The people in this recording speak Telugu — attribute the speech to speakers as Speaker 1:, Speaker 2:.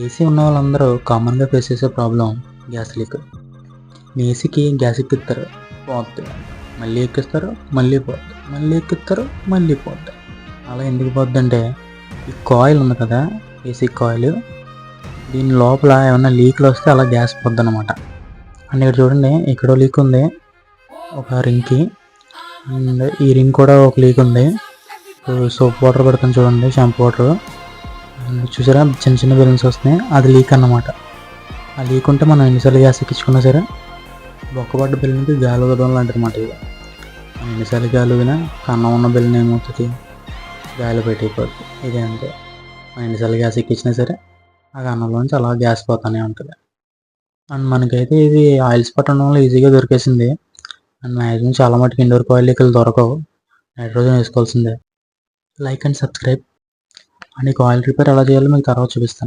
Speaker 1: ఏసీ ఉన్న వాళ్ళందరూ కామన్గా ఫేస్ చేసే ప్రాబ్లం గ్యాస్ లీక్. మీ ఏసీకి గ్యాస్ ఎక్కిస్తారు, పోద్ది, మళ్ళీ ఎక్కిస్తారు, మళ్ళీ పోద్ది, మళ్ళీ ఎక్కిస్తారు, మళ్ళీ పోద్ది. అలా ఎందుకు పోద్ది అంటే ఈ కాయిల్ ఉంది కదా, ఏసీ కాయిల్, దీని లోపల ఏమైనా లీక్లు వస్తే అలా గ్యాస్ పోద్ది అనమాట. అండ్ ఇక్కడ చూడండి, ఎక్కడో లీక్ ఉంది ఒక రింగ్కి, అండ్ ఈ రింగ్ కూడా ఒక లీక్ ఉంది. సోప్ వాటర్ పెడతాను చూడండి, షాంపూ వాటర్, చూసారా చిన్న చిన్న బెలూన్స్ వస్తున్నాయి, అది లీక్ అన్నమాట. ఆ లీక్ ఉంటే మనం ఎన్నిసార్లు గ్యాస్ ఎక్కించుకున్నా సరే బొక్కపడ్డ బెలూన్కి గాలి వదలడం లాంటిది అన్నమాట. ఇది మనం ఎన్నిసార్లు గాలి వదినా కన్నం ఉన్న బెలూన్ ఏమవుతుంది, గాలి పెట్టిపోతుంది. ఇదే అంతే, మనం ఎన్నిసార్లు గ్యాస్ ఎక్కించినా సరే ఆ కన్నంలోంచి అలా గ్యాస్ పోతూనే ఉంటుంది. అండ్ మనకైతే ఇది ఆయిల్ స్పాట్ ఉండడం వల్ల ఈజీగా దొరికేసింది. అండ్ మ్యాక్సిమం చాలా మటుకు ఇండోర్ కాయిల్ లీకులు దొరకవు, నైట్రోజన్ వేసుకోవాల్సిందే. Like and subscribe. అండ్ ఈ కాయిల్ రిపేర్ ఎలా చేయాలో మీకు తర్వాత చూపిస్తాను.